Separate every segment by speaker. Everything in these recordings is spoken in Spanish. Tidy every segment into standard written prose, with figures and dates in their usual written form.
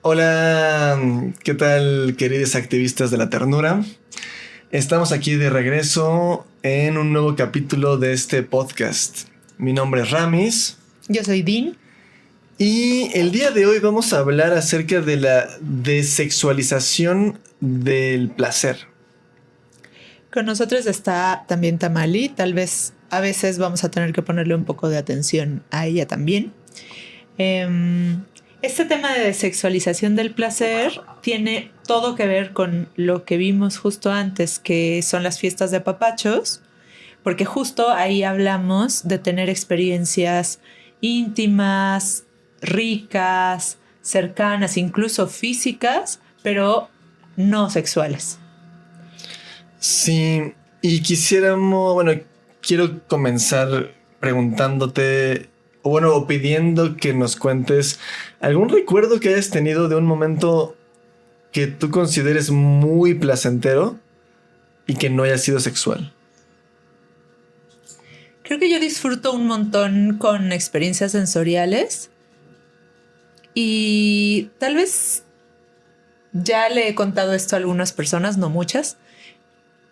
Speaker 1: Hola, ¿qué tal, queridos activistas de la ternura? Estamos aquí de regreso en un nuevo capítulo de este podcast. Mi nombre es Ramis.
Speaker 2: Yo soy Dean.
Speaker 1: Y el día de hoy vamos a hablar acerca de la desexualización del placer.
Speaker 2: Con nosotros está también Tamali. Tal vez a veces vamos a tener que ponerle un poco de atención a ella también. Este tema de desexualización del placer tiene todo que ver con lo que vimos justo antes, que son las fiestas de papachos, porque justo ahí hablamos de tener experiencias íntimas, ricas, cercanas, incluso físicas, pero no sexuales.
Speaker 1: Sí, y quiero comenzar preguntándote, o pidiendo que nos cuentes algún recuerdo que hayas tenido de un momento que tú consideres muy placentero y que no haya sido sexual.
Speaker 2: Creo que yo disfruto un montón con experiencias sensoriales y tal vez ya le he contado esto a algunas personas, no muchas.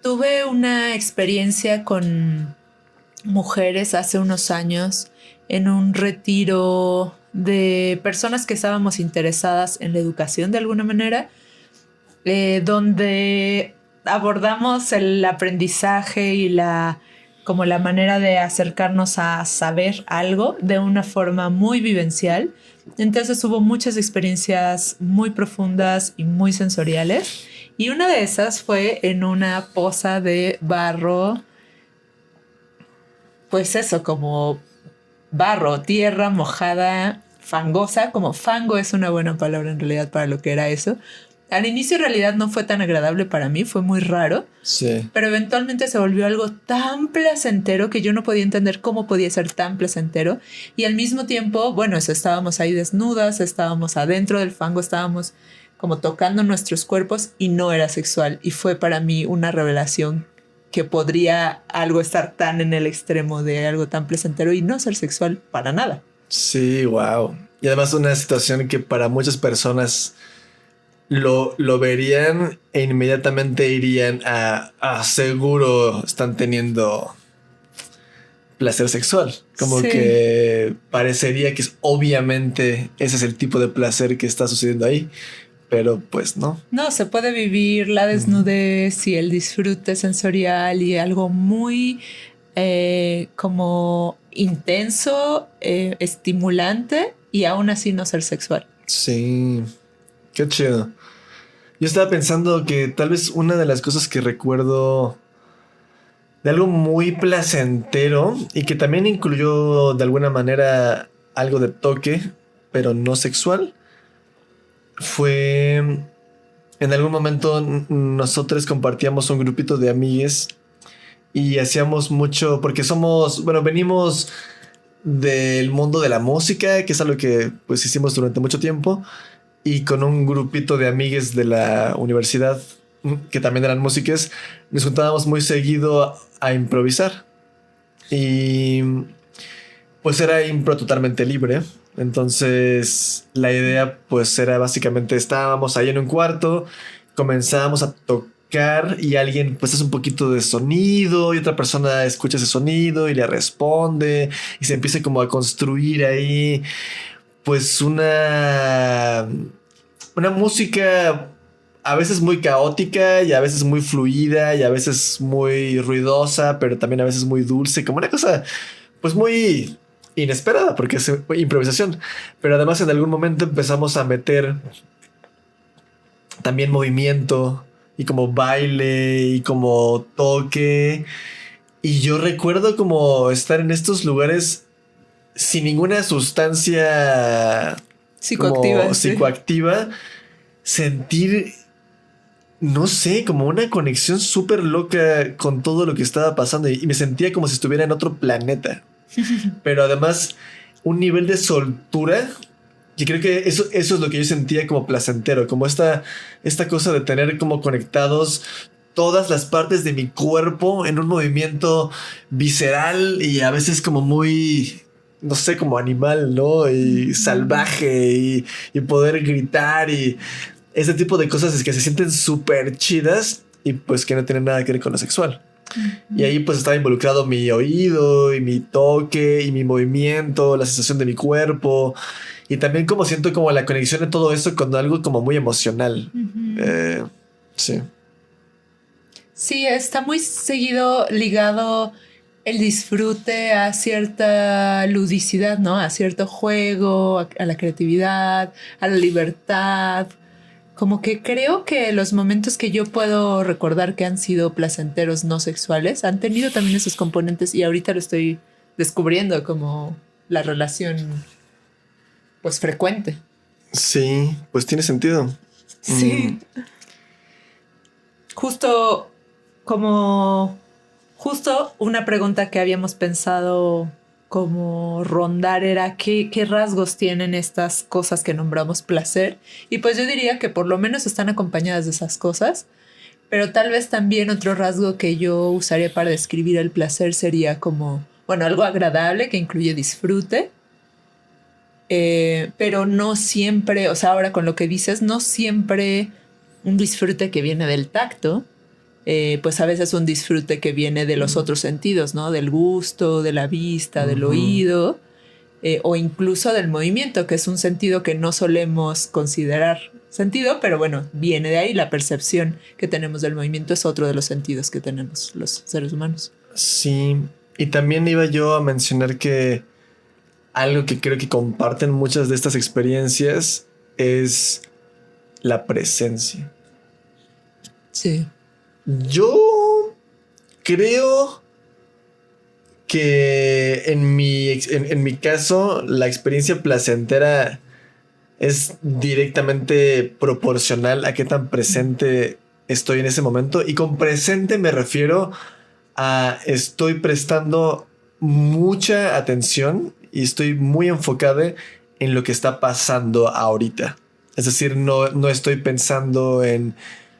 Speaker 2: Tuve una experiencia con mujeres hace unos años en un retiro de personas que estábamos interesadas en la educación de alguna manera, donde abordamos el aprendizaje y como la manera de acercarnos a saber algo de una forma muy vivencial. Entonces hubo muchas experiencias muy profundas y muy sensoriales. Y una de esas fue en una poza de barro, pues eso, como barro, tierra mojada, fangosa, como fango es una buena palabra en realidad para lo que era eso. Al inicio en realidad no fue tan agradable para mí, fue muy raro.
Speaker 1: Sí.
Speaker 2: Pero eventualmente se volvió algo tan placentero que yo no podía entender cómo podía ser tan placentero. Y al mismo tiempo, bueno, eso, estábamos ahí desnudas, estábamos adentro del fango, estábamos como tocando nuestros cuerpos y no era sexual. Y fue para mí una revelación que podría algo estar tan en el extremo de algo tan placentero y no ser sexual para nada.
Speaker 1: Sí, wow. Y además una situación que para muchas personas lo verían e inmediatamente irían a seguro están teniendo placer sexual. Como
Speaker 2: Sí.
Speaker 1: que parecería que obviamente ese es el tipo de placer que está sucediendo ahí. Pero pues no.
Speaker 2: No, se puede vivir la desnudez y el disfrute sensorial y algo muy como intenso, estimulante y aún así no ser sexual.
Speaker 1: Sí, qué chido. Yo estaba pensando que tal vez una de las cosas que recuerdo de algo muy placentero y que también incluyó de alguna manera algo de toque, pero no sexual, fue en algún momento nosotros compartíamos un grupito de amigues y hacíamos mucho, porque venimos del mundo de la música, que es algo que pues hicimos durante mucho tiempo, y con un grupito de amigues de la universidad que también eran músicos, nos juntábamos muy seguido a improvisar. Y pues era impro totalmente libre. Entonces la idea pues era básicamente estábamos ahí en un cuarto, comenzábamos a tocar y alguien pues hace un poquito de sonido y otra persona escucha ese sonido y le responde y se empieza como a construir ahí pues una música a veces muy caótica y a veces muy fluida y a veces muy ruidosa, pero también a veces muy dulce, como una cosa pues muy inesperada porque es improvisación. Pero además en algún momento empezamos a meter también movimiento y como baile y como toque. Y yo recuerdo como estar en estos lugares sin ninguna sustancia
Speaker 2: Psicoactiva.
Speaker 1: psicoactiva, sentir, no sé, como una conexión súper loca con todo lo que estaba pasando y me sentía como si estuviera en otro planeta. Pero además un nivel de soltura que creo que eso es lo que yo sentía como placentero, como esta cosa de tener como conectados todas las partes de mi cuerpo en un movimiento visceral y a veces como muy no sé, como animal, ¿no? Y salvaje y poder gritar y ese tipo de cosas es que se sienten súper chidas y pues que no tienen nada que ver con lo sexual. Y ahí pues estaba involucrado mi oído y mi toque y mi movimiento, la sensación de mi cuerpo y también como siento como la conexión de todo eso con algo como muy emocional. Sí.
Speaker 2: Sí, está muy seguido ligado el disfrute a cierta ludicidad, ¿no? A cierto juego, a la creatividad, a la libertad. Como que creo que los momentos que yo puedo recordar que han sido placenteros no sexuales han tenido también esos componentes y ahorita lo estoy descubriendo como la relación pues frecuente.
Speaker 1: Sí, pues tiene sentido.
Speaker 2: Sí. Justo como justo una pregunta que habíamos pensado como rondar era qué rasgos tienen estas cosas que nombramos placer. Y pues yo diría que por lo menos están acompañadas de esas cosas, pero tal vez también otro rasgo que yo usaría para describir el placer sería como, bueno, algo agradable que incluye disfrute, pero no siempre, o sea, ahora con lo que dices, no siempre un disfrute que viene del tacto. Pues a veces un disfrute que viene de los otros sentidos, ¿no? Del gusto, de la vista, del oído, o incluso del movimiento, que es un sentido que no solemos considerar sentido, pero bueno, viene de ahí. La percepción que tenemos del movimiento es otro de los sentidos que tenemos los seres humanos.
Speaker 1: Sí, y también iba yo a mencionar que algo que creo que comparten muchas de estas experiencias es la presencia.
Speaker 2: Sí.
Speaker 1: Yo creo que en mi caso la experiencia placentera es directamente proporcional a qué tan presente estoy en ese momento. Y con presente me refiero a estoy prestando mucha atención y estoy muy enfocado en lo que está pasando ahorita. Es decir, no estoy pensando en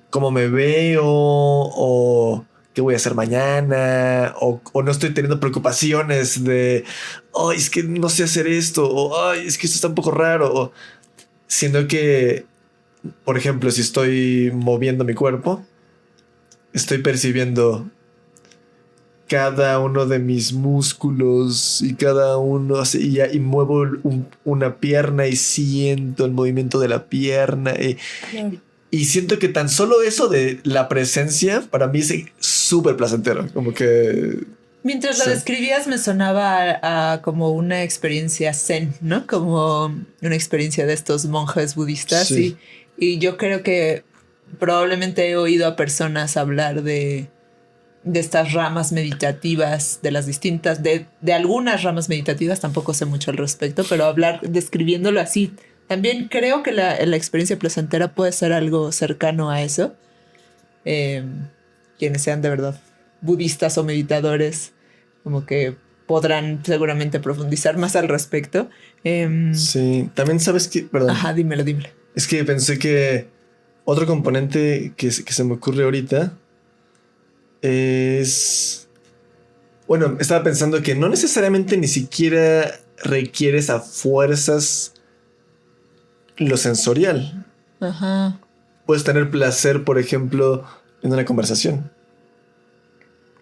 Speaker 1: cómo me veo o qué voy a hacer mañana o no estoy teniendo preocupaciones de, oh, es que no sé hacer esto o ay, es que esto está un poco raro. Siendo que, por ejemplo, si estoy moviendo mi cuerpo, estoy percibiendo cada uno de mis músculos y cada uno así, y muevo una pierna y siento el movimiento de la pierna y siento que tan solo eso de la presencia para mí es súper placentero, como que
Speaker 2: mientras lo describías me sonaba a como una experiencia zen, ¿no? Como una experiencia de estos monjes budistas.
Speaker 1: Sí.
Speaker 2: Y yo creo que probablemente he oído a personas hablar de estas ramas meditativas, de las distintas, de algunas ramas meditativas, tampoco sé mucho al respecto, pero hablar, describiéndolo así. También creo que la experiencia placentera puede ser algo cercano a eso. Quienes sean de verdad budistas o meditadores, como que podrán seguramente profundizar más al respecto.
Speaker 1: Sí, también sabes que, perdón.
Speaker 2: Ajá, dímelo.
Speaker 1: Es que pensé que otro componente que se me ocurre ahorita es... Bueno, estaba pensando que no necesariamente ni siquiera requieres a fuerzas lo sensorial.
Speaker 2: Ajá.
Speaker 1: Puedes tener placer, por ejemplo, en una conversación.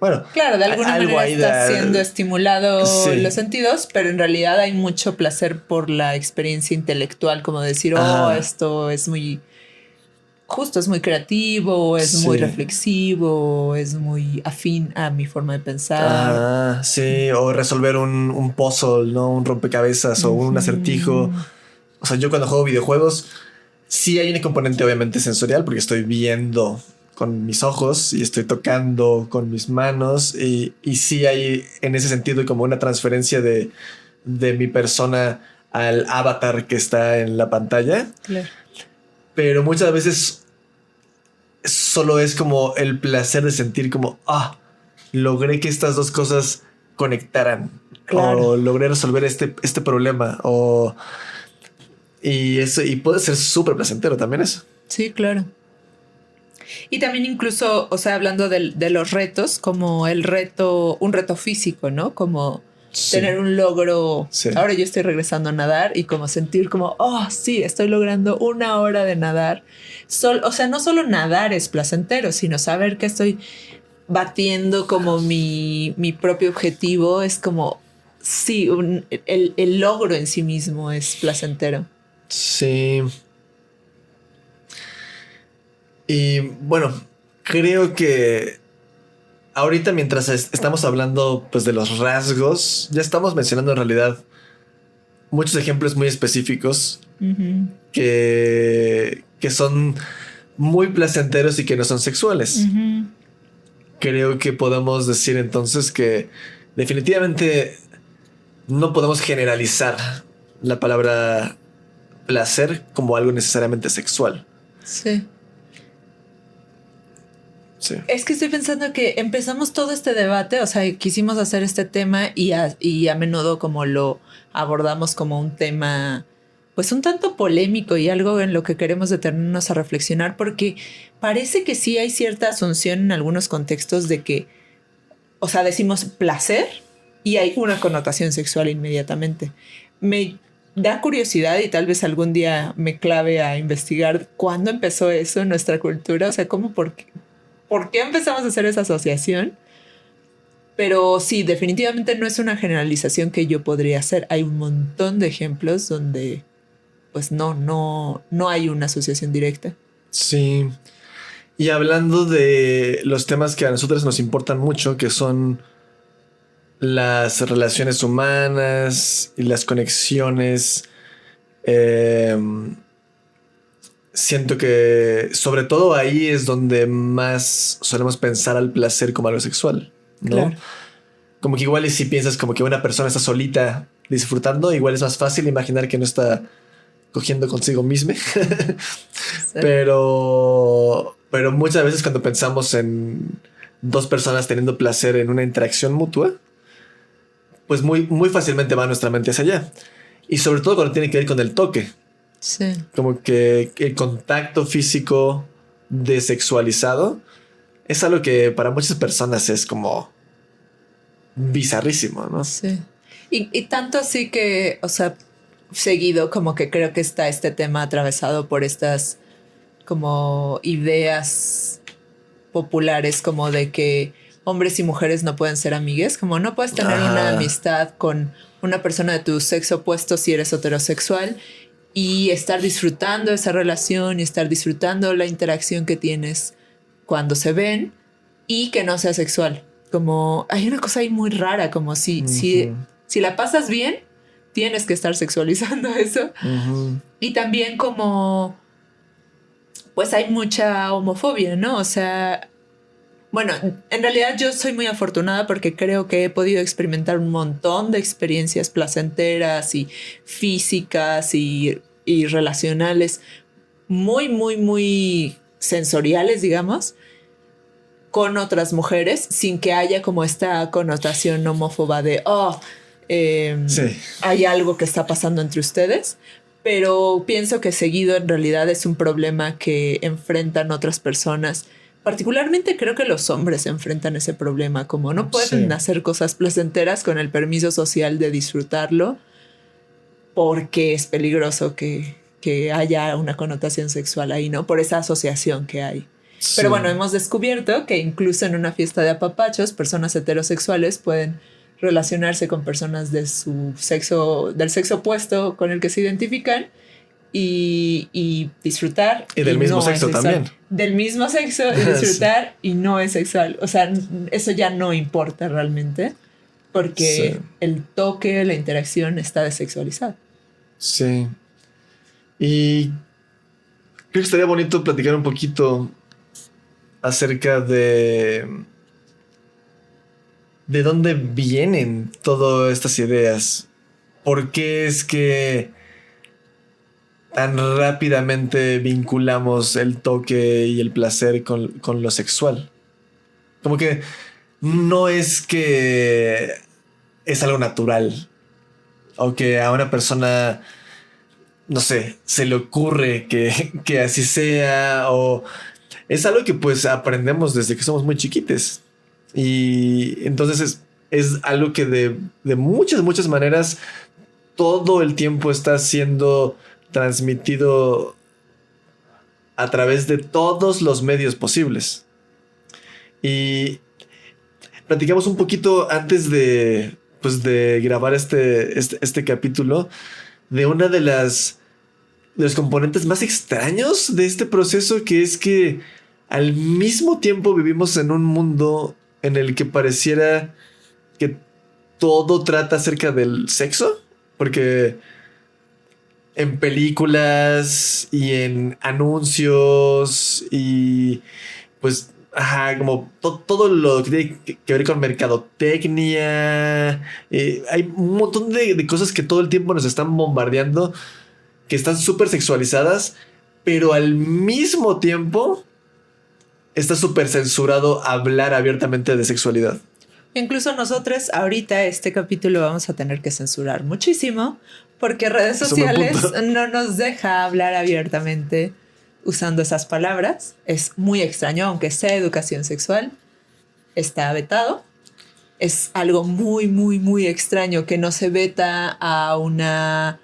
Speaker 1: Bueno,
Speaker 2: claro, de alguna manera está siendo estimulado los sentidos, pero en realidad hay mucho placer por la experiencia intelectual, como decir, esto es muy justo, es muy creativo, es muy reflexivo, es muy afín a mi forma de pensar.
Speaker 1: Sí, o resolver un puzzle, ¿no? Un rompecabezas o un acertijo. O sea, yo cuando juego videojuegos, sí hay un componente obviamente sensorial porque estoy viendo con mis ojos y estoy tocando con mis manos y sí hay en ese sentido como una transferencia de mi persona al avatar que está en la pantalla.
Speaker 2: Claro.
Speaker 1: Pero muchas veces solo es como el placer de sentir como, logré que estas dos cosas conectaran. Claro. O logré resolver este problema y eso, y puede ser súper placentero también eso.
Speaker 2: Sí, claro. Y también incluso, o sea, hablando de los retos, como un reto físico, ¿no? Como tener un logro.
Speaker 1: Sí.
Speaker 2: Ahora yo estoy regresando a nadar y como sentir como, oh, sí, estoy logrando 1 hora de nadar. O sea, no solo nadar es placentero, sino saber que estoy batiendo como mi propio objetivo. Es como, sí, el logro en sí mismo es placentero.
Speaker 1: Sí. Y bueno, creo que ahorita mientras estamos hablando pues de los rasgos, ya estamos mencionando en realidad muchos ejemplos muy específicos que son muy placenteros y que no son sexuales. Creo que podemos decir entonces que definitivamente no podemos generalizar la palabra placer como algo necesariamente sexual.
Speaker 2: Sí.
Speaker 1: Sí.
Speaker 2: Es que estoy pensando que empezamos todo este debate, o sea, quisimos hacer este tema y a menudo como lo abordamos como un tema pues un tanto polémico y algo en lo que queremos detenernos a reflexionar, porque parece que sí hay cierta asunción en algunos contextos de que, o sea, decimos placer y hay una connotación sexual inmediatamente. Me da curiosidad y tal vez algún día me clave a investigar cuándo empezó eso en nuestra cultura, o sea, ¿por qué empezamos a hacer esa asociación? Pero sí, definitivamente no es una generalización que yo podría hacer. Hay un montón de ejemplos donde pues no hay una asociación directa.
Speaker 1: Sí. Y hablando de los temas que a nosotros nos importan mucho, que son las relaciones humanas y las conexiones, siento que sobre todo ahí es donde más solemos pensar al placer como algo sexual, ¿no?
Speaker 2: Claro.
Speaker 1: Como que igual y si piensas como que una persona está solita disfrutando, igual es más fácil imaginar que no está cogiendo consigo misma. Sí. Pero muchas veces cuando pensamos en dos personas teniendo placer en una interacción mutua, pues muy fácilmente va nuestra mente hacia allá. Y sobre todo cuando tiene que ver con el toque.
Speaker 2: Sí.
Speaker 1: Como que el contacto físico desexualizado es algo que para muchas personas es como bizarrísimo, ¿no?
Speaker 2: Sí. Y tanto así que, o sea, seguido como que creo que está este tema atravesado por estas como ideas populares como de que hombres y mujeres no pueden ser amigues, como no puedes tener una amistad con una persona de tu sexo opuesto si eres heterosexual y estar disfrutando esa relación y estar disfrutando la interacción que tienes cuando se ven y que no sea sexual. Como hay una cosa ahí muy rara, como si la pasas bien, tienes que estar sexualizando eso. Y también como pues hay mucha homofobia, ¿no? O sea, bueno, en realidad yo soy muy afortunada porque creo que he podido experimentar un montón de experiencias placenteras y físicas y relacionales muy sensoriales, digamos, con otras mujeres sin que haya como esta connotación homófoba de, hay algo que está pasando entre ustedes. Pero pienso que seguido en realidad es un problema que enfrentan otras personas. Particularmente creo que los hombres enfrentan ese problema, como no pueden hacer cosas placenteras con el permiso social de disfrutarlo porque es peligroso que haya una connotación sexual ahí, ¿no? Por esa asociación que hay. Sí. Pero bueno, hemos descubierto que incluso en una fiesta de apapachos, personas heterosexuales pueden relacionarse con personas de su sexo, del sexo opuesto con el que se identifican y disfrutar.
Speaker 1: Y del mismo sexo también.
Speaker 2: Del mismo sexo y disfrutar y no es sexual. O sea, eso ya no importa realmente porque el toque, la interacción está desexualizada. Sí.
Speaker 1: Y creo que estaría bonito platicar un poquito acerca de dónde vienen todas estas ideas. ¿Por qué es que tan rápidamente vinculamos el toque y el placer con lo sexual? Como que no es que es algo natural o que a una persona, no sé, se le ocurre que así sea, o es algo que pues aprendemos desde que somos muy chiquites. Y entonces es algo que de muchas maneras todo el tiempo está siendo transmitido a través de todos los medios posibles. Y platicamos un poquito antes de grabar este capítulo de una de los componentes más extraños de este proceso, que es que al mismo tiempo vivimos en un mundo en el que pareciera que todo trata acerca del sexo, porque en películas y en anuncios y pues, ajá, como todo lo que tiene que ver con mercadotecnia, hay un montón de cosas que todo el tiempo nos están bombardeando, que están súper sexualizadas, pero al mismo tiempo está súper censurado hablar abiertamente de sexualidad.
Speaker 2: Incluso nosotros ahorita este capítulo vamos a tener que censurar muchísimo porque redes sociales no nos deja hablar abiertamente usando esas palabras. Es muy extraño, aunque sea educación sexual, está vetado. Es algo muy extraño que no se veta a una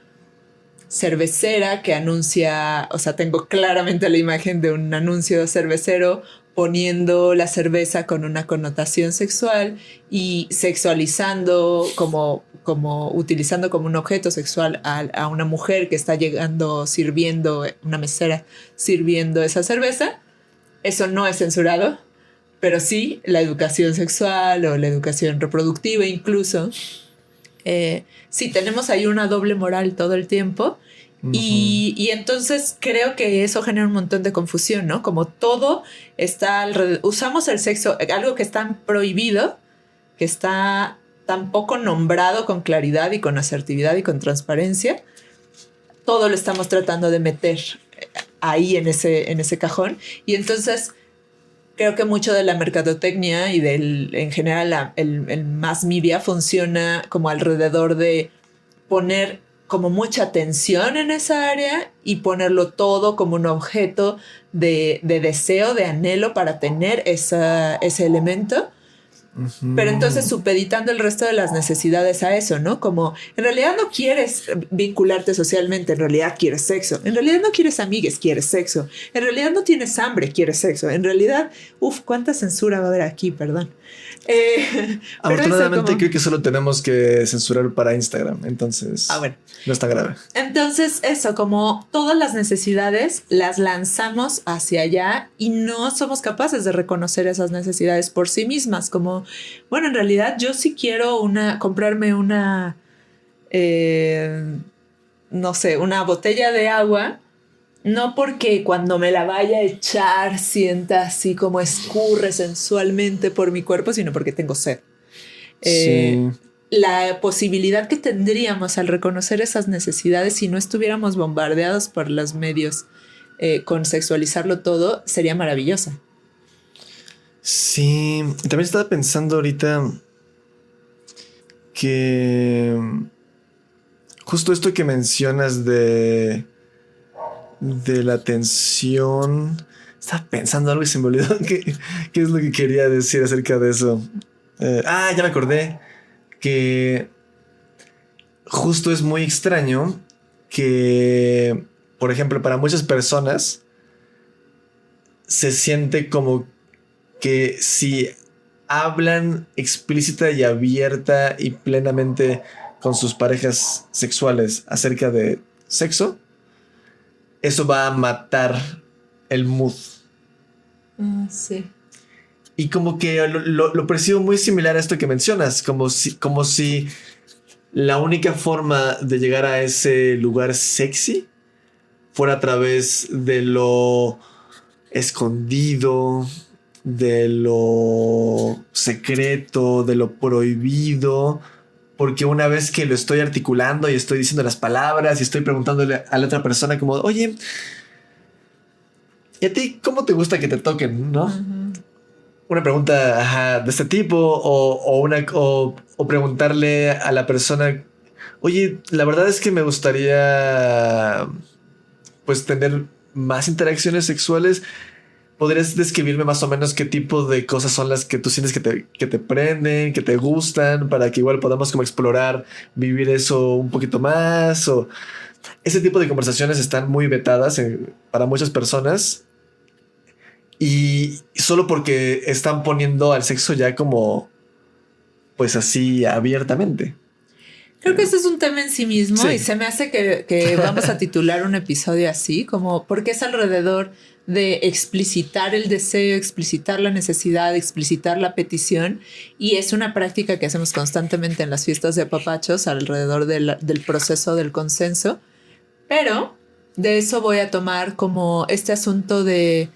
Speaker 2: cervecera que anuncia, o sea, tengo claramente la imagen de un anuncio cervecero poniendo la cerveza con una connotación sexual y sexualizando como utilizando como un objeto sexual a una mujer que está llegando sirviendo, una mesera sirviendo esa cerveza. Eso no es censurado, pero sí la educación sexual o la educación reproductiva incluso. Sí, tenemos ahí una doble moral todo el tiempo. Y entonces creo que eso genera un montón de confusión, ¿no? Como todo está alrededor. Usamos el sexo, algo que es tan prohibido, que está tan poco nombrado con claridad y con asertividad y con transparencia. Todo lo estamos tratando de meter ahí en ese cajón. Y entonces creo que mucho de la mercadotecnia y en general el mass media funciona como alrededor de poner como mucha atención en esa área y ponerlo todo como un objeto de deseo, de anhelo para tener ese elemento. Pero entonces supeditando el resto de las necesidades a eso, ¿no? Como en realidad no quieres vincularte socialmente, en realidad quieres sexo. En realidad no quieres amigues, quieres sexo. En realidad no tienes hambre, quieres sexo. En realidad, cuánta censura va a haber aquí, perdón.
Speaker 1: Afortunadamente creo que solo tenemos que censurar para Instagram, entonces
Speaker 2: bueno.
Speaker 1: No está grave.
Speaker 2: Entonces eso, como todas las necesidades las lanzamos hacia allá y no somos capaces de reconocer esas necesidades por sí mismas, como, bueno, en realidad yo sí quiero comprarme una, no sé, una botella de agua. No porque cuando me la vaya a echar sienta así como escurre sensualmente por mi cuerpo, sino porque tengo sed.
Speaker 1: Sí.
Speaker 2: La posibilidad que tendríamos al reconocer esas necesidades si no estuviéramos bombardeados por los medios con sexualizarlo todo sería maravillosa.
Speaker 1: Sí, también estaba pensando ahorita que justo esto que mencionas de la tensión. Estaba pensando algo y se me olvidó qué es lo que quería decir acerca de eso. Ya me acordé que justo es muy extraño que, por ejemplo, para muchas personas se siente como que si hablan explícita y abierta y plenamente con sus parejas sexuales acerca de sexo, eso va a matar el mood.
Speaker 2: Sí.
Speaker 1: Y como que lo percibo muy similar a esto que mencionas, como si la única forma de llegar a ese lugar sexy fuera a través de lo escondido, de lo secreto, de lo prohibido. Porque una vez que lo estoy articulando y estoy diciendo las palabras y estoy preguntándole a la otra persona como, oye, ¿y a ti cómo te gusta que te toquen? ¿No? Uh-huh. Una pregunta de este tipo o preguntarle a la persona, oye, la verdad es que me gustaría pues tener más interacciones sexuales, ¿podrías describirme más o menos qué tipo de cosas son las que tú sientes que te prenden, que te gustan, para que igual podamos como explorar, vivir eso un poquito más? O ese tipo de conversaciones están muy vetadas para muchas personas y solo porque están poniendo al sexo ya como, pues así abiertamente.
Speaker 2: Creo que ese es un tema en sí mismo
Speaker 1: Sí.
Speaker 2: y se me hace que vamos a titular un episodio así, como porque es alrededor de explicitar el deseo, explicitar la necesidad, explicitar la petición, y es una práctica que hacemos constantemente en las fiestas de apapachos alrededor del proceso del consenso. Pero de eso voy a tomar como este asunto de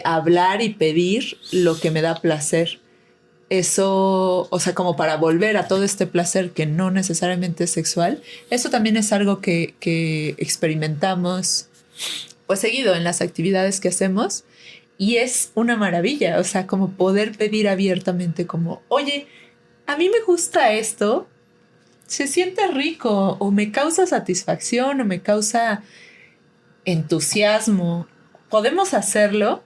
Speaker 2: hablar y pedir lo que me da placer. Eso, o sea, como para volver a todo este placer que no necesariamente es sexual, eso también es algo que experimentamos pues seguido en las actividades que hacemos, y es una maravilla, o sea, como poder pedir abiertamente como, oye, a mí me gusta esto, se siente rico o me causa satisfacción o me causa entusiasmo, podemos hacerlo.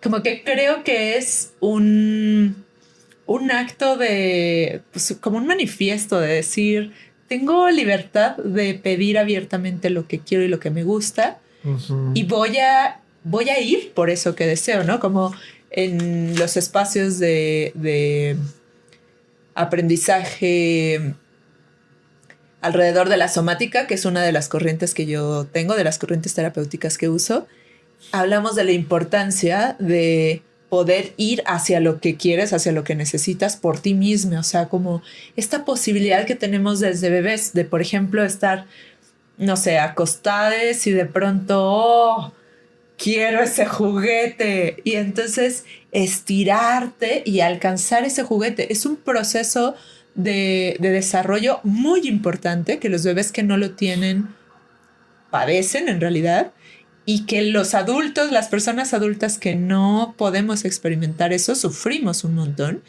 Speaker 2: Como que creo que es un acto de, pues, como un manifiesto de decir, tengo libertad de pedir abiertamente lo que quiero y lo que me gusta, y voy a ir por eso que deseo, ¿no? Como en los espacios de aprendizaje alrededor de la somática, que es una de las corrientes que yo tengo, de las corrientes terapéuticas que uso, hablamos de la importancia de poder ir hacia lo que quieres, hacia lo que necesitas por ti mismo. O sea, como esta posibilidad que tenemos desde bebés de, por ejemplo, estar, no sé, acostades y de pronto, oh, quiero ese juguete. Y entonces estirarte y alcanzar ese juguete. Es un proceso de desarrollo muy importante que los bebés que no lo tienen padecen en realidad, y que los adultos, las personas adultas que no podemos experimentar eso, sufrimos un montón.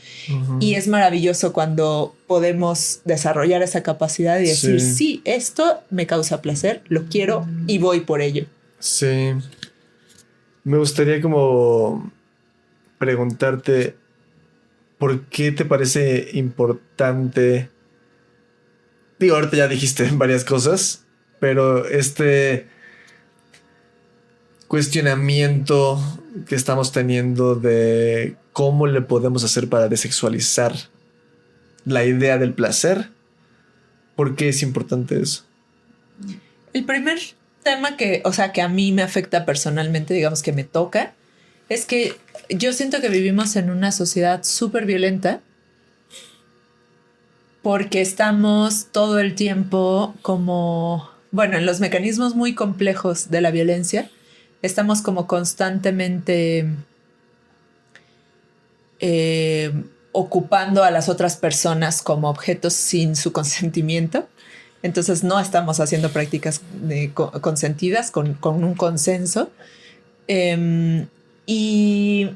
Speaker 2: Y es maravilloso cuando podemos desarrollar esa capacidad de decir, sí, esto me causa placer, lo quiero y voy por ello.
Speaker 1: Sí. Me gustaría como preguntarte, ¿por qué te parece importante? Digo, ahorita ya dijiste varias cosas, pero este cuestionamiento que estamos teniendo de cómo le podemos hacer para desexualizar la idea del placer, ¿por qué es importante eso?
Speaker 2: El primer tema que, o sea, que a mí me afecta personalmente, digamos que me toca, es que yo siento que vivimos en una sociedad súper violenta porque estamos todo el tiempo como, bueno, en los mecanismos muy complejos de la violencia, estamos como constantemente ocupando a las otras personas como objetos sin su consentimiento. Entonces no estamos haciendo prácticas consentidas con un consenso. Y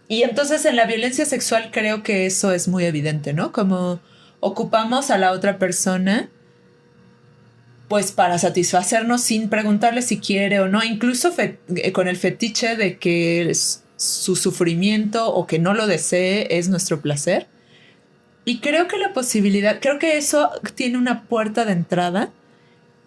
Speaker 2: entonces en la violencia sexual creo que eso es muy evidente, ¿no? Como ocupamos a la otra persona pues para satisfacernos sin preguntarle si quiere o no, incluso con el fetiche de que su sufrimiento o que no lo desee es nuestro placer. Y creo que la posibilidad, creo que eso tiene una puerta de entrada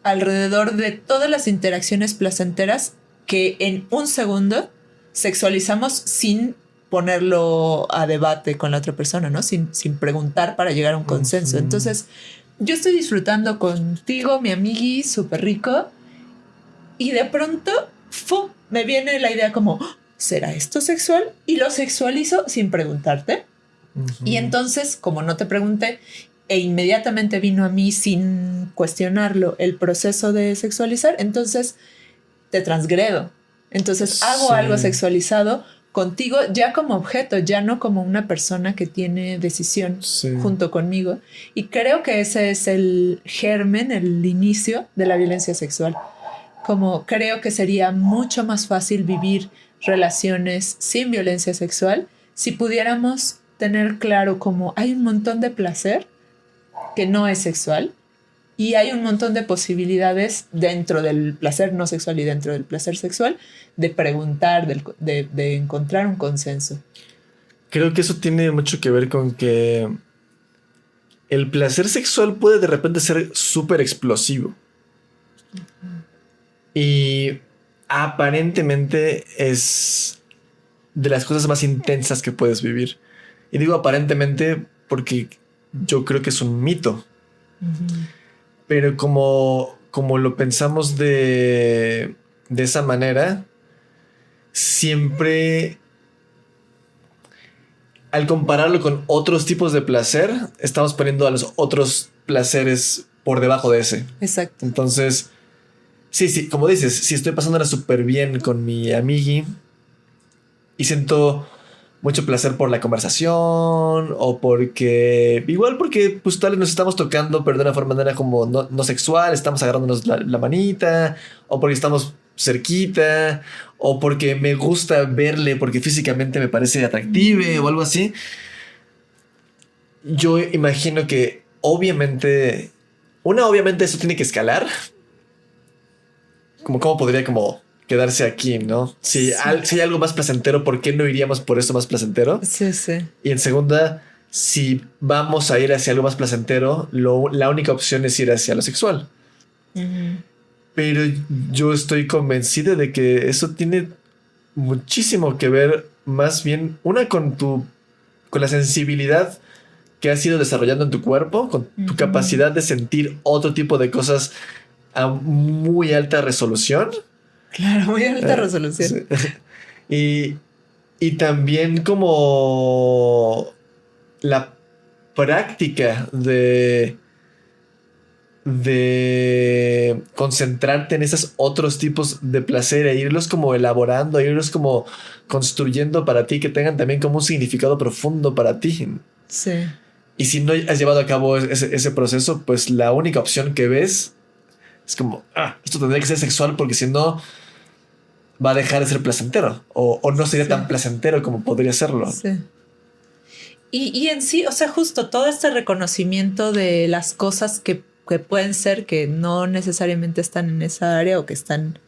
Speaker 2: alrededor de todas las interacciones placenteras que en un segundo sexualizamos sin ponerlo a debate con la otra persona, ¿no? Sin preguntar para llegar a un consenso. Entonces, yo estoy disfrutando contigo, mi amigui, súper rico, y de pronto, ¡fu!, me viene la idea como, ¿será esto sexual? Y lo sexualizo sin preguntarte. Y entonces, como no te pregunté, e inmediatamente vino a mí sin cuestionarlo el proceso de sexualizar, entonces te transgredo. Entonces hago algo sexualizado contigo ya como objeto, ya no como una persona que tiene decisión junto conmigo. Y creo que ese es el germen, el inicio de la violencia sexual. Como creo que sería mucho más fácil vivir relaciones sin violencia sexual si pudiéramos tener claro como hay un montón de placer que no es sexual Y hay un montón de posibilidades dentro del placer no sexual y dentro del placer sexual de preguntar, de encontrar un consenso.
Speaker 1: Creo que eso tiene mucho que ver con que el placer sexual puede de repente ser súper explosivo. Y aparentemente es de las cosas más intensas que puedes vivir. Y digo aparentemente porque yo creo que es un mito. Pero como lo pensamos de esa manera, siempre al compararlo con otros tipos de placer, estamos poniendo a los otros placeres por debajo de ese.
Speaker 2: Exacto.
Speaker 1: Entonces, sí, como dices, si estoy pasándola súper bien con mi amigui y siento mucho placer por la conversación o porque pues tal vez nos estamos tocando pero de una manera como no sexual, estamos agarrándonos la manita, o porque estamos cerquita, o porque me gusta verle porque físicamente me parece atractive o algo así. Yo imagino que obviamente eso tiene que escalar. ¿Cómo podría quedarse aquí, ¿no? Si hay algo más placentero, ¿por qué no iríamos por eso más placentero?
Speaker 2: Sí.
Speaker 1: Y en segunda, si vamos a ir hacia algo más placentero, la única opción es ir hacia lo sexual. Pero yo estoy convencido de que eso tiene muchísimo que ver, más bien, con la sensibilidad que has ido desarrollando en tu cuerpo, con tu capacidad de sentir otro tipo de cosas a muy alta resolución.
Speaker 2: Claro, muy alta resolución.
Speaker 1: Sí. Y también como la práctica de concentrarte en esos otros tipos de placer e irlos como elaborando, irlos como construyendo para ti, que tengan también como un significado profundo para ti.
Speaker 2: Sí.
Speaker 1: Y si no has llevado a cabo ese proceso, pues la única opción que ves es como, esto tendría que ser sexual porque si no va a dejar de ser placentero o no sería tan placentero como podría serlo.
Speaker 2: Sí. Y en sí, o sea, justo todo este reconocimiento de las cosas que pueden ser que no necesariamente están en esa área o que están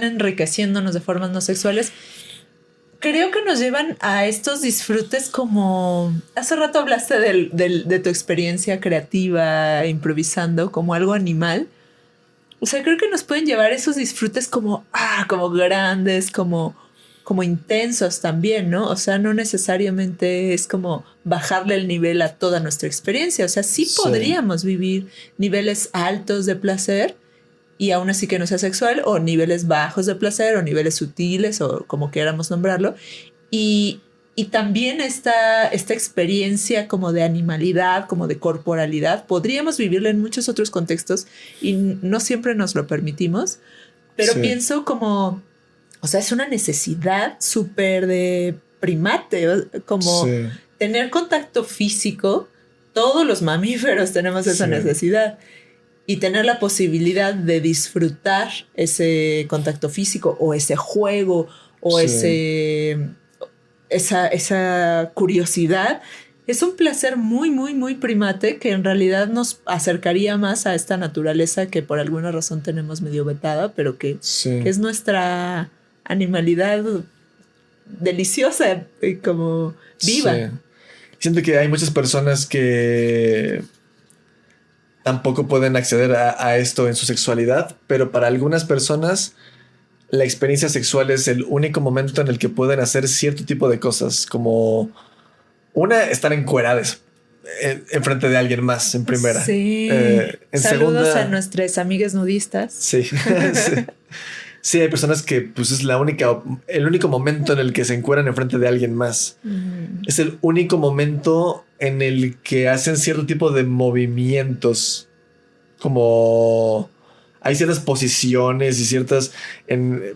Speaker 2: enriqueciéndonos de formas no sexuales, creo que nos llevan a estos disfrutes como... Hace rato hablaste de tu experiencia creativa, improvisando, como algo animal. O sea, creo que nos pueden llevar esos disfrutes como grandes, como intensos también, ¿no? O sea, no necesariamente es como bajarle el nivel a toda nuestra experiencia. O sea, sí podríamos vivir niveles altos de placer y aún así que no sea sexual, o niveles bajos de placer, o niveles sutiles, o como queramos nombrarlo. Y también esta experiencia como de animalidad, como de corporalidad, podríamos vivirla en muchos otros contextos y no siempre nos lo permitimos. Pero pienso como... O sea, es una necesidad súper de primate, como tener contacto físico. Todos los mamíferos tenemos esa necesidad. Y tener la posibilidad de disfrutar ese contacto físico o ese juego o esa curiosidad. Es un placer muy, muy, muy primate que en realidad nos acercaría más a esta naturaleza que por alguna razón tenemos medio vetada, pero que es nuestra... animalidad deliciosa y como viva.
Speaker 1: Sí. Siento que hay muchas personas que tampoco pueden acceder a esto en su sexualidad, pero para algunas personas la experiencia sexual es el único momento en el que pueden hacer cierto tipo de cosas, como estar encueradas en frente de alguien más en primera.
Speaker 2: Sí.
Speaker 1: En
Speaker 2: Saludos
Speaker 1: segunda,
Speaker 2: a nuestras amigas nudistas.
Speaker 1: Sí. Sí, hay personas que pues es el único momento en el que se encueran enfrente de alguien más. Es el único momento en el que hacen cierto tipo de movimientos, como hay ciertas posiciones y ciertas que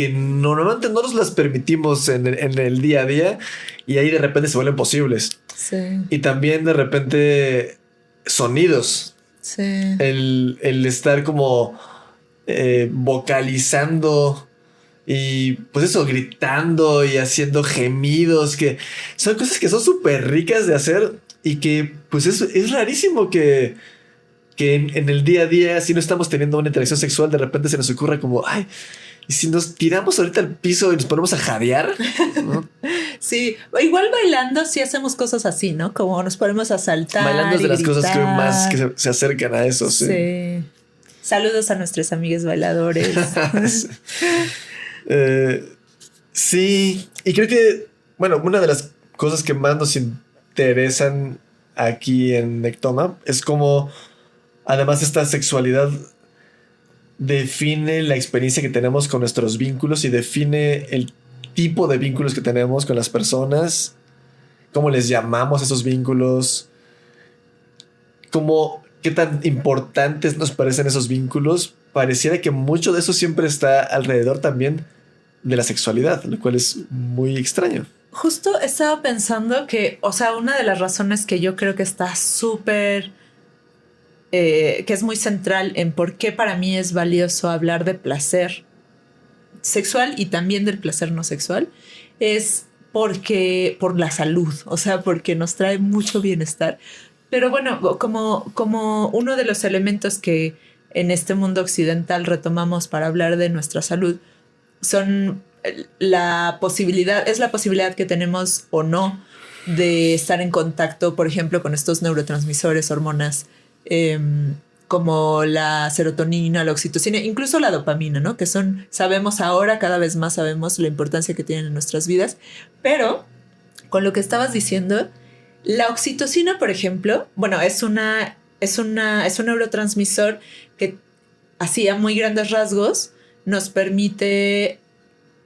Speaker 1: normalmente no nos las permitimos en el día a día y ahí de repente se vuelven posibles.
Speaker 2: Sí.
Speaker 1: Y también de repente sonidos.
Speaker 2: Sí.
Speaker 1: El estar como vocalizando y pues eso, gritando y haciendo gemidos, que son cosas que son súper ricas de hacer, Y que pues es rarísimo que en el día a día, si no estamos teniendo una interacción sexual, de repente se nos ocurra como, ay, ¿y si nos tiramos ahorita al piso y nos ponemos a jadear? ¿No?
Speaker 2: Sí, igual bailando sí hacemos cosas así, ¿no? Como nos ponemos a saltar.
Speaker 1: Bailando es de las
Speaker 2: gritar.
Speaker 1: cosas creo más que se acercan a eso. Sí.
Speaker 2: Sí. Saludos a nuestros amigos bailadores.
Speaker 1: Sí. Sí, y creo que, bueno, una de las cosas que más nos interesan aquí en Nectoma es cómo, además, esta sexualidad define la experiencia que tenemos con nuestros vínculos y define el tipo de vínculos que tenemos con las personas, cómo les llamamos a esos vínculos, cómo, qué tan importantes nos parecen esos vínculos. Pareciera que mucho de eso siempre está alrededor también de la sexualidad, lo cual es muy extraño.
Speaker 2: Justo estaba pensando que, o sea, una de las razones que yo creo que está súper, que es muy central en por qué para mí es valioso hablar de placer sexual y también del placer no sexual, es por la salud, o sea, porque nos trae mucho bienestar. Pero bueno, como uno de los elementos que en este mundo occidental retomamos para hablar de nuestra salud, son la posibilidad que tenemos o no de estar en contacto, por ejemplo, con estos neurotransmisores, hormonas, como la serotonina, la oxitocina, incluso la dopamina, ¿no? Que sabemos ahora, cada vez más sabemos la importancia que tienen en nuestras vidas. Pero con lo que estabas diciendo, la oxitocina, por ejemplo, bueno, es un neurotransmisor que, así a muy grandes rasgos, nos permite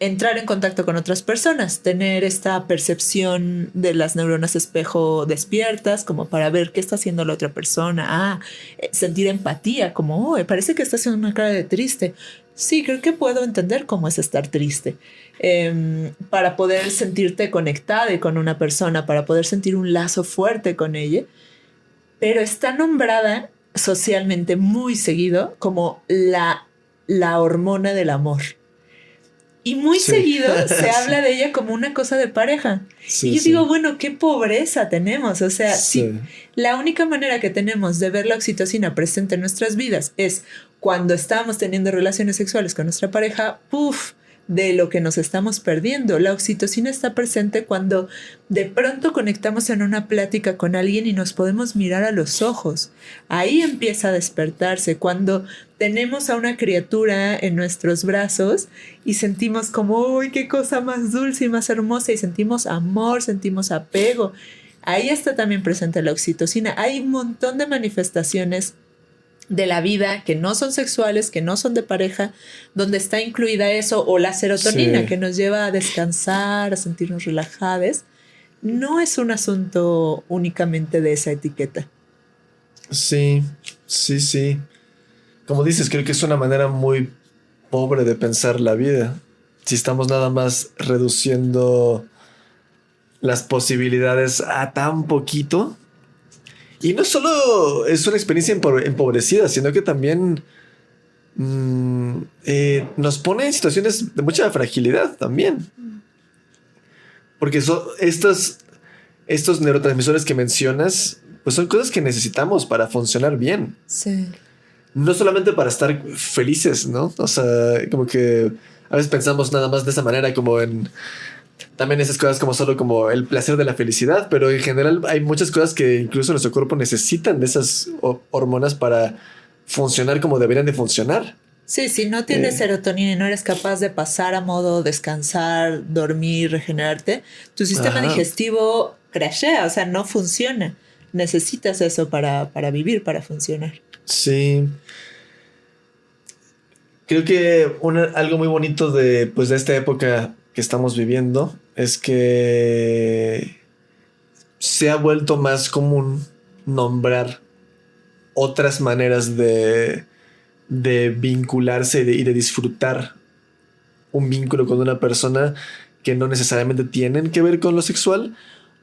Speaker 2: entrar en contacto con otras personas, tener esta percepción de las neuronas espejo despiertas, como para ver qué está haciendo la otra persona, sentir empatía, como, parece que está haciendo una cara de triste. Sí, creo que puedo entender cómo es estar triste. Para poder sentirte conectada con una persona, para poder sentir un lazo fuerte con ella, pero está nombrada socialmente muy seguido como la hormona del amor. Y muy seguido se habla de ella como una cosa de pareja. Sí, y yo digo, bueno, qué pobreza tenemos. O sea, si la única manera que tenemos de ver la oxitocina presente en nuestras vidas es cuando estamos teniendo relaciones sexuales con nuestra pareja, de lo que nos estamos perdiendo. La oxitocina está presente cuando de pronto conectamos en una plática con alguien y nos podemos mirar a los ojos. Ahí empieza a despertarse, cuando tenemos a una criatura en nuestros brazos y sentimos como, ¡uy, qué cosa más dulce y más hermosa! Y sentimos amor, sentimos apego. Ahí está también presente la oxitocina. Hay un montón de manifestaciones de la vida que no son sexuales, que no son de pareja, donde está incluida eso, o la serotonina que nos lleva a descansar, a sentirnos relajados. No es un asunto únicamente de esa etiqueta.
Speaker 1: Sí. Como dices, creo que es una manera muy pobre de pensar la vida. Si estamos nada más reduciendo las posibilidades a tan poquito. Y no solo es una experiencia empobrecida, sino que también nos pone en situaciones de mucha fragilidad también. Porque estos neurotransmisores que mencionas, pues son cosas que necesitamos para funcionar bien.
Speaker 2: Sí.
Speaker 1: No solamente para estar felices, ¿no? O sea, como que a veces pensamos nada más de esa manera, como en también esas cosas como solo como el placer de la felicidad, pero en general hay muchas cosas que incluso nuestro cuerpo necesitan de esas hormonas para funcionar como deberían de funcionar.
Speaker 2: Sí, si no tienes serotonina y no eres capaz de pasar a modo descansar, dormir, regenerarte, tu sistema digestivo crashea, o sea, no funciona. Necesitas eso para vivir, para funcionar.
Speaker 1: Sí. Creo que algo muy bonito de esta época que estamos viviendo es que se ha vuelto más común nombrar otras maneras de vincularse y de disfrutar un vínculo con una persona que no necesariamente tienen que ver con lo sexual,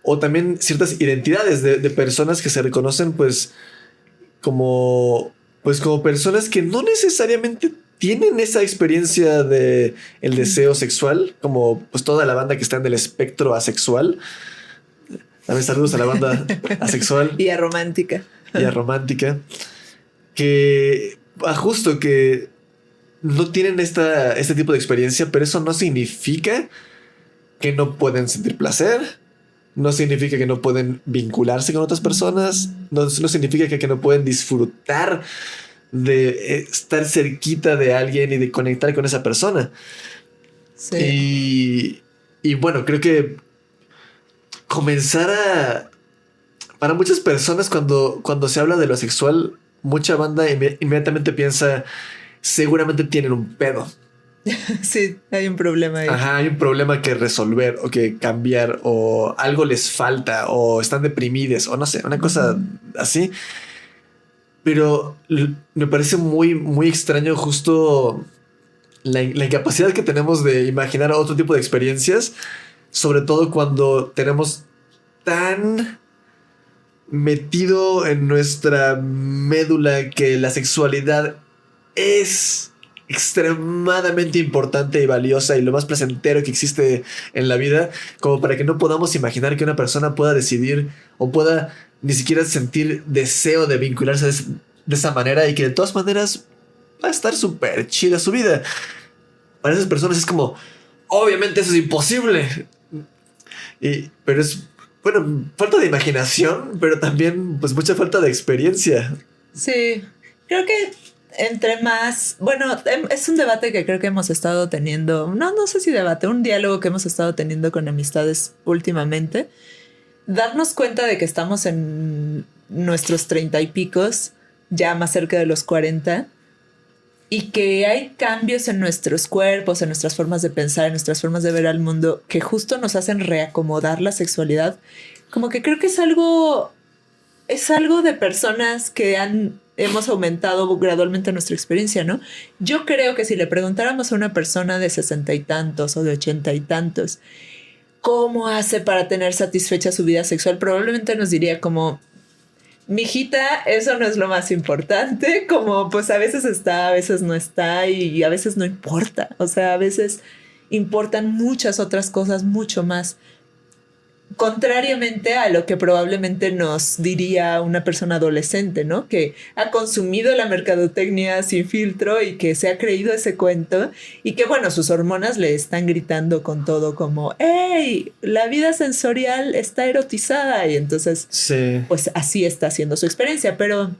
Speaker 1: o también ciertas identidades de personas que se reconocen como personas que no necesariamente tienen esa experiencia de el deseo sexual, como pues toda la banda que está en el espectro asexual. También saludos a la banda asexual
Speaker 2: Y a romántica.
Speaker 1: y a romántica. Que justo que no tienen este tipo de experiencia, pero eso no significa que no pueden sentir placer. No significa que no pueden vincularse con otras personas. No significa que no pueden disfrutar de estar cerquita de alguien y de conectar con esa persona.
Speaker 2: Sí.
Speaker 1: Y bueno, creo que para muchas personas cuando se habla de lo sexual, mucha banda inmediatamente piensa, seguramente tienen un pedo.
Speaker 2: Sí, hay un problema ahí.
Speaker 1: Ajá, hay un problema que resolver o que cambiar o algo les falta o están deprimidos o no sé, una cosa así. Pero me parece muy, muy extraño justo la incapacidad que tenemos de imaginar otro tipo de experiencias, sobre todo cuando tenemos tan metido en nuestra médula que la sexualidad es extremadamente importante y valiosa y lo más placentero que existe en la vida, como para que no podamos imaginar que una persona pueda decidir o pueda ni siquiera sentir deseo de vincularse de esa manera y que de todas maneras va a estar súper chida su vida. Para esas personas es como, obviamente eso es imposible. Pero es, bueno, falta de imaginación, pero también pues mucha falta de experiencia.
Speaker 2: Sí, creo que entre más, bueno, es un debate que creo que hemos estado teniendo, no sé si debate, un diálogo que hemos estado teniendo con amistades últimamente. Darnos cuenta de que estamos en nuestros 30 y picos, ya más cerca de los 40, y que hay cambios en nuestros cuerpos, en nuestras formas de pensar, en nuestras formas de ver al mundo, que justo nos hacen reacomodar la sexualidad. Como que creo que es algo de personas que hemos aumentado gradualmente nuestra experiencia, ¿no? Yo creo que si le preguntáramos a una persona de 60 y tantos o de 80 y tantos, ¿cómo hace para tener satisfecha su vida sexual? Probablemente nos diría como, mijita, eso no es lo más importante, como pues a veces está, a veces no está y a veces no importa. O sea, a veces importan muchas otras cosas mucho más. Contrariamente a lo que probablemente nos diría una persona adolescente, ¿no? Que ha consumido la mercadotecnia sin filtro y que se ha creído ese cuento y que, bueno, sus hormonas le están gritando con todo como, ¡hey! La vida sensorial está erotizada y entonces,
Speaker 1: Sí.
Speaker 2: pues así está siendo su experiencia, pero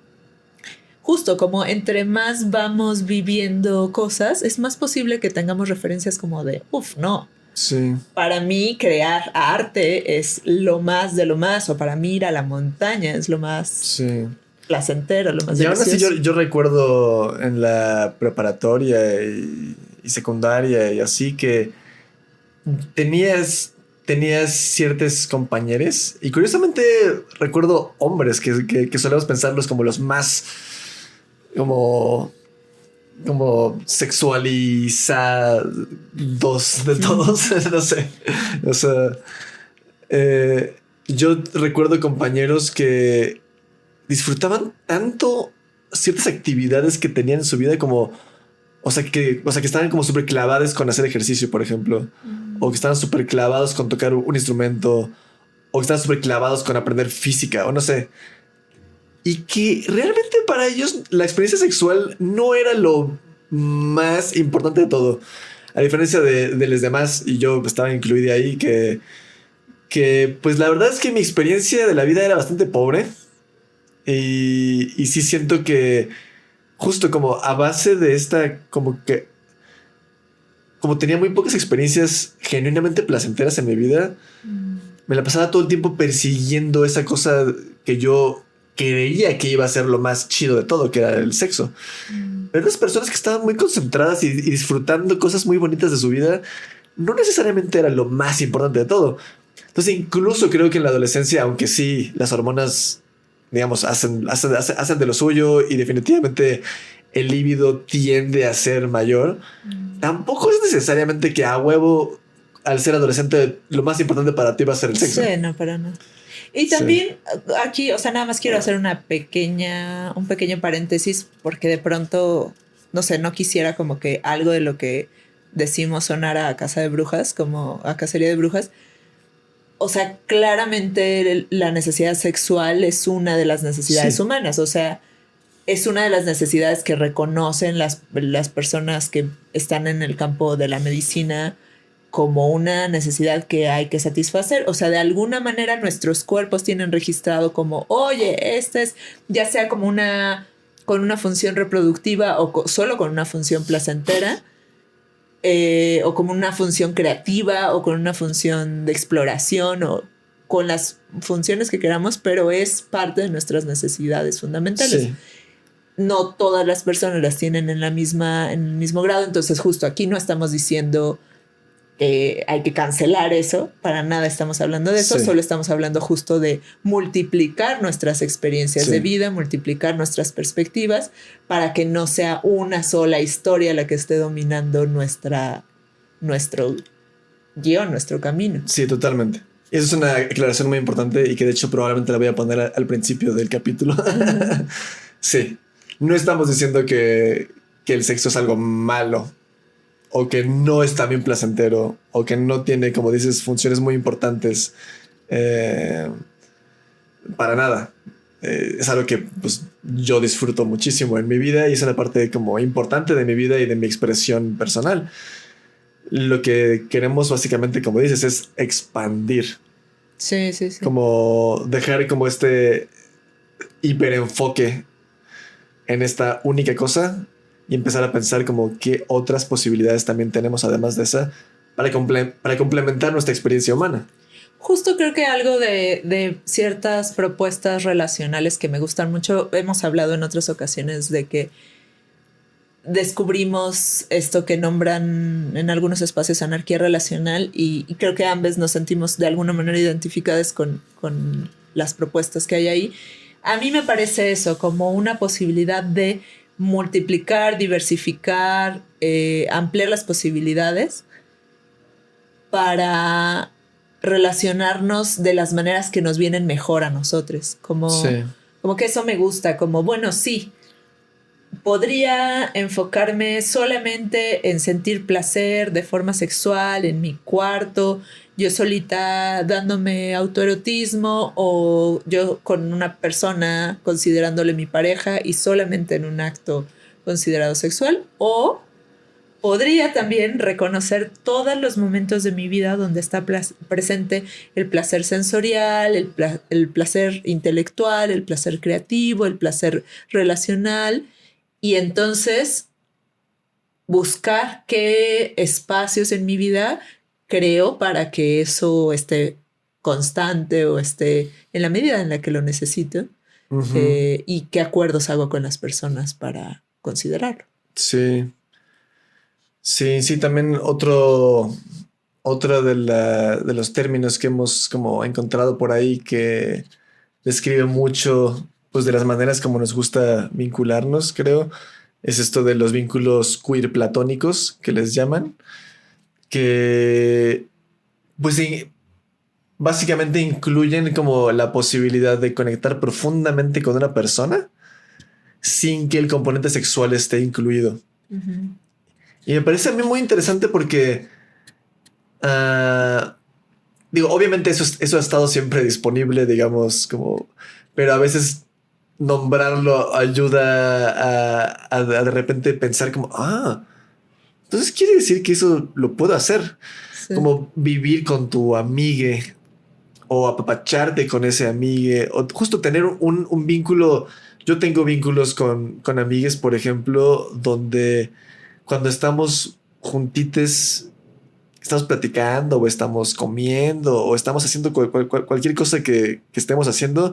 Speaker 2: justo como entre más vamos viviendo cosas, es más posible que tengamos referencias como de, no.
Speaker 1: Sí.
Speaker 2: Para mí crear arte es lo más de lo más, o para mí ir a la montaña es lo más placentero, lo más delicioso.
Speaker 1: Y aún así yo recuerdo en la preparatoria y secundaria y así que tenías ciertos compañeros y curiosamente recuerdo hombres que solemos pensarlos como los más como sexualizados de todos, no sé. O sea, yo recuerdo compañeros que disfrutaban tanto ciertas actividades que tenían en su vida como, o sea, que estaban como súper clavados con hacer ejercicio, por ejemplo, o que estaban súper clavados con tocar un instrumento, o que estaban súper clavados con aprender física, o no sé. Y que realmente para ellos la experiencia sexual no era lo más importante de todo. A diferencia de los demás, y yo estaba incluido ahí, que pues la verdad es que mi experiencia de la vida era bastante pobre. Y sí siento que justo como a base de esta, como tenía muy pocas experiencias genuinamente placenteras en mi vida, me la pasaba todo el tiempo persiguiendo esa cosa que yo creía que iba a ser lo más chido de todo, que era el sexo. Pero las personas que estaban muy concentradas y disfrutando cosas muy bonitas de su vida, no necesariamente era lo más importante de todo. Entonces, incluso creo que en la adolescencia, aunque sí, las hormonas, digamos, hacen de lo suyo y definitivamente el líbido tiende a ser mayor, tampoco es necesariamente que a huevo, al ser adolescente, lo más importante para ti va a ser el sexo.
Speaker 2: Sí, no, para nada. Y también aquí, o sea, nada más quiero hacer un pequeño paréntesis porque de pronto, no sé, no quisiera como que algo de lo que decimos sonara a casa de brujas, como a cacería de brujas. o sea, claramente la necesidad sexual es una de las necesidades humanas, o sea, es una de las necesidades que reconocen las personas que están en el campo de la medicina como una necesidad que hay que satisfacer. O sea, de alguna manera nuestros cuerpos tienen registrado como, oye, este es, ya sea como con una función reproductiva o solo con una función placentera, o como una función creativa o con una función de exploración o con las funciones que queramos, pero es parte de nuestras necesidades fundamentales.
Speaker 1: Sí.
Speaker 2: No todas las personas las tienen en el mismo grado, entonces justo aquí no estamos diciendo hay que cancelar eso, para nada estamos hablando de eso, solo estamos hablando justo de multiplicar nuestras experiencias de vida, multiplicar nuestras perspectivas para que no sea una sola historia la que esté dominando nuestro guión, nuestro camino.
Speaker 1: Sí, totalmente. Esa es una aclaración muy importante y que de hecho probablemente la voy a poner al principio del capítulo. Sí, no estamos diciendo que el sexo es algo malo o que no es también placentero o que no tiene, como dices, funciones muy importantes. Para nada. Es algo que pues, yo disfruto muchísimo en mi vida y es una parte como importante de mi vida y de mi expresión personal. Lo que queremos básicamente, como dices, es expandir.
Speaker 2: Sí.
Speaker 1: Como dejar como este hiperenfoque en esta única cosa y empezar a pensar como qué otras posibilidades también tenemos además de esa para complementar nuestra experiencia humana.
Speaker 2: Justo creo que algo de ciertas propuestas relacionales que me gustan mucho, hemos hablado en otras ocasiones de que descubrimos esto que nombran en algunos espacios anarquía relacional y creo que ambos nos sentimos de alguna manera identificadas con las propuestas que hay ahí. A mí me parece eso como una posibilidad de multiplicar, diversificar, ampliar las posibilidades para relacionarnos de las maneras que nos vienen mejor a nosotros. Como que eso me gusta, como bueno, sí, podría enfocarme solamente en sentir placer de forma sexual en mi cuarto, yo solita dándome autoerotismo o yo con una persona considerándole mi pareja y solamente en un acto considerado sexual, o podría también reconocer todos los momentos de mi vida donde está presente el placer sensorial, el placer intelectual, el placer creativo, el placer relacional, y entonces buscar qué espacios en mi vida creo para que eso esté constante o esté en la medida en la que lo necesito. Y qué acuerdos hago con las personas para considerarlo.
Speaker 1: Sí. Sí, también otro de los términos que hemos como encontrado por ahí que describe mucho pues de las maneras como nos gusta vincularnos, creo, es esto de los vínculos queer platónicos que les llaman, que pues sí, básicamente incluyen como la posibilidad de conectar profundamente con una persona sin que el componente sexual esté incluido. Y me parece a mí muy interesante porque digo, obviamente eso ha estado siempre disponible, digamos, como, pero a veces nombrarlo ayuda a de repente pensar como, entonces quiere decir que eso lo puedo hacer. Sí. Como vivir con tu amigue o apapacharte con ese amigue o justo tener un vínculo. Yo tengo vínculos con amigues, por ejemplo, donde cuando estamos juntites, estamos platicando o estamos comiendo o estamos haciendo cualquier cosa que estemos haciendo,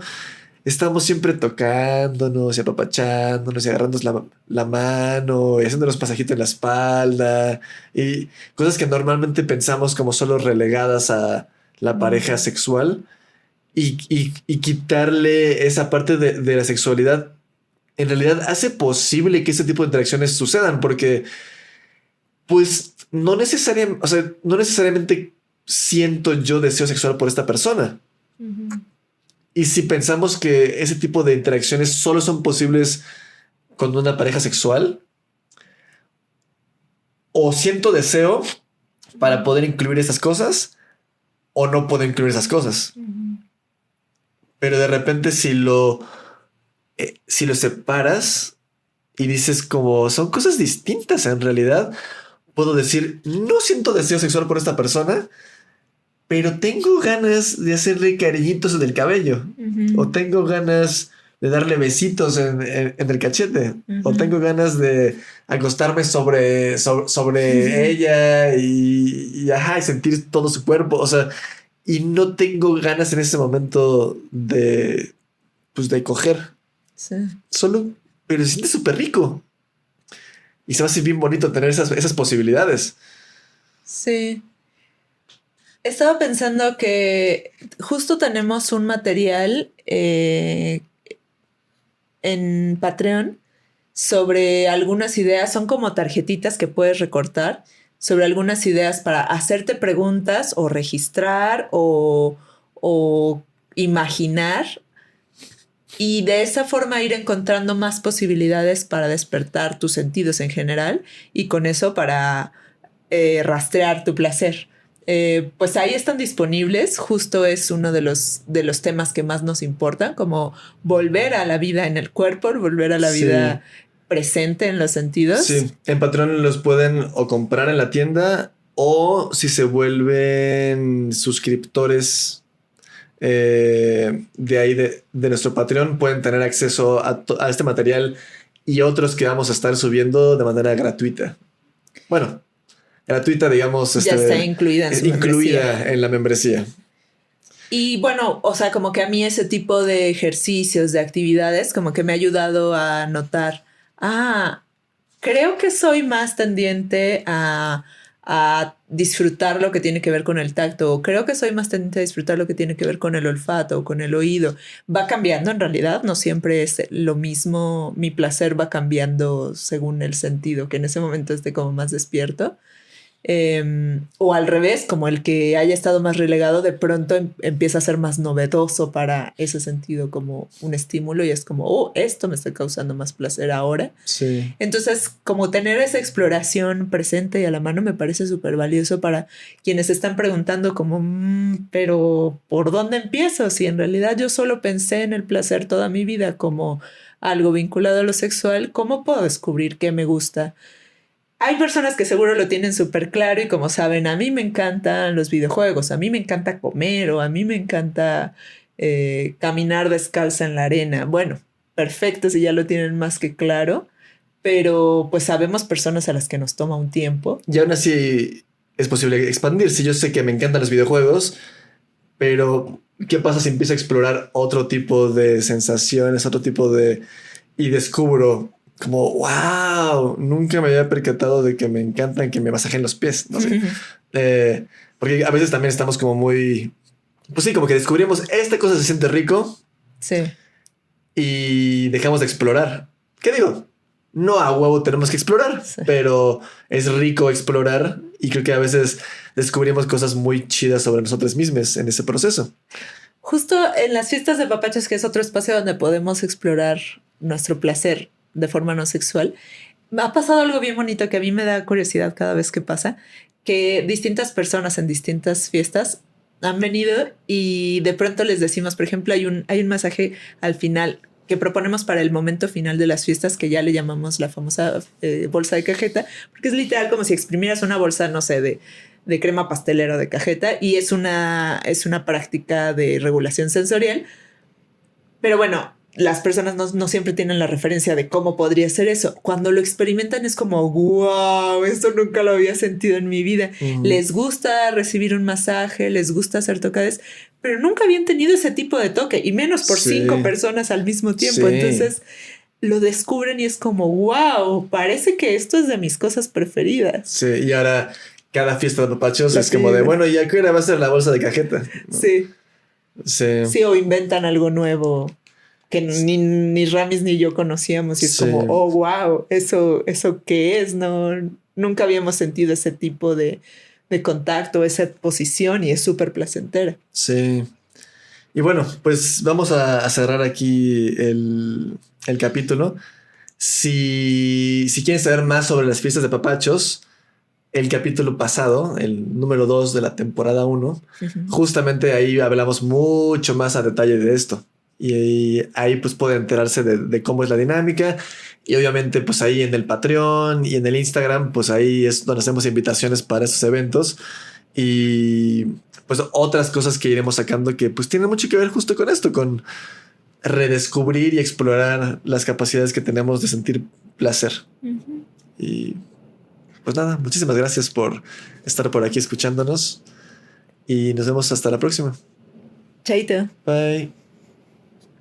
Speaker 1: estamos siempre tocándonos y apapachándonos y agarrándonos la mano y haciéndonos pasajito en la espalda y cosas que normalmente pensamos como solo relegadas a la pareja sexual y quitarle esa parte de la sexualidad en realidad hace posible que ese tipo de interacciones sucedan porque pues no necesariamente siento yo deseo sexual por esta persona. Y si pensamos que ese tipo de interacciones solo son posibles con una pareja sexual, o siento deseo para poder incluir esas cosas, o no puedo incluir esas cosas. Pero de repente si lo separas y dices como son cosas distintas en realidad, puedo decir, no siento deseo sexual por esta persona, pero tengo ganas de hacerle cariñitos en el cabello. O tengo ganas de darle besitos en el cachete. O tengo ganas de acostarme sobre ella y sentir todo su cuerpo. O sea, y no tengo ganas en ese momento de coger.
Speaker 2: Sí.
Speaker 1: Pero se siente súper rico. Y se va a hacer bien bonito tener esas posibilidades.
Speaker 2: Sí. Estaba pensando que justo tenemos un material en Patreon sobre algunas ideas. Son como tarjetitas que puedes recortar sobre algunas ideas para hacerte preguntas o registrar o imaginar. Y de esa forma ir encontrando más posibilidades para despertar tus sentidos en general y con eso para rastrear tu placer. Pues ahí están disponibles. Justo es uno de los temas que más nos importan, como volver a la vida en el cuerpo, volver a la vida presente en los sentidos.
Speaker 1: Sí, en Patreon los pueden o comprar en la tienda o si se vuelven suscriptores de ahí de nuestro Patreon pueden tener acceso a este material y otros que vamos a estar subiendo de manera gratuita. Bueno, gratuita, digamos.
Speaker 2: Ya está incluida
Speaker 1: en la membresía.
Speaker 2: Y bueno, o sea, como que a mí ese tipo de ejercicios, de actividades, como que me ha ayudado a notar, creo que soy más tendiente a disfrutar lo que tiene que ver con el tacto, o creo que soy más tendiente a disfrutar lo que tiene que ver con el olfato o con el oído. Va cambiando en realidad, no siempre es lo mismo, mi placer va cambiando según el sentido, que en ese momento esté como más despierto. O al revés, como el que haya estado más relegado, de pronto empieza a ser más novedoso para ese sentido, como un estímulo, y es como, esto me está causando más placer ahora.
Speaker 1: Sí.
Speaker 2: Entonces, como tener esa exploración presente y a la mano me parece súper valioso para quienes están preguntando como, pero ¿por dónde empiezo? Si en realidad yo solo pensé en el placer toda mi vida como algo vinculado a lo sexual, ¿cómo puedo descubrir qué me gusta? Hay personas que seguro lo tienen súper claro y como saben, a mí me encantan los videojuegos, a mí me encanta comer o a mí me encanta caminar descalza en la arena. Bueno, perfecto si ya lo tienen más que claro, pero pues sabemos personas a las que nos toma un tiempo.
Speaker 1: Y aún así es posible expandir. Si yo sé que me encantan los videojuegos, pero ¿qué pasa si empiezo a explorar otro tipo de sensaciones, otro tipo de... y descubro... como, wow, nunca me había percatado de que me encantan que me masajen los pies, no sé. Porque a veces también estamos como muy... Pues sí, como que descubrimos esta cosa se siente rico.
Speaker 2: Sí.
Speaker 1: Y dejamos de explorar. ¿Qué digo? No a huevo tenemos que explorar, pero es rico explorar y creo que a veces descubrimos cosas muy chidas sobre nosotros mismos en ese proceso.
Speaker 2: Justo en las fiestas de papachos, que es otro espacio donde podemos explorar nuestro placer de forma no sexual, me ha pasado algo bien bonito que a mí me da curiosidad cada vez que pasa, que distintas personas en distintas fiestas han venido y de pronto les decimos, por ejemplo, hay un masaje al final que proponemos para el momento final de las fiestas, que ya le llamamos la famosa bolsa de cajeta, porque es literal como si exprimieras una bolsa, no sé, de crema pastelera de cajeta, y es una práctica de regulación sensorial. Pero bueno, las personas no siempre tienen la referencia de cómo podría ser eso. Cuando lo experimentan es como, wow, esto nunca lo había sentido en mi vida. Les gusta recibir un masaje, les gusta hacer tocadas, pero nunca habían tenido ese tipo de toque, y menos por 5 personas al mismo tiempo. Entonces lo descubren y es como, wow, parece que esto es de mis cosas preferidas.
Speaker 1: Sí, y ahora cada fiesta de papachos es como de, bueno, ¿y a qué hora va a ser la bolsa de cajeta? ¿No?
Speaker 2: Sí, o inventan algo nuevo que ni Ramis ni yo conocíamos y es como, oh, wow, eso qué es, no, nunca habíamos sentido ese tipo de contacto, esa posición, y es súper placentera.
Speaker 1: Sí. Y bueno, pues vamos a cerrar aquí el capítulo. Si quieren saber más sobre las fiestas de papachos, el capítulo pasado, el número 2 de la temporada 1, justamente ahí hablamos mucho más a detalle de esto. Y ahí pues puede enterarse de cómo es la dinámica. Y obviamente pues ahí en el Patreon y en el Instagram, pues ahí es donde hacemos invitaciones para esos eventos. Y pues otras cosas que iremos sacando que pues tienen mucho que ver justo con esto, con redescubrir y explorar las capacidades que tenemos de sentir placer. Y pues nada, muchísimas gracias por estar por aquí escuchándonos y nos vemos hasta la próxima.
Speaker 2: Chaito.
Speaker 1: Bye.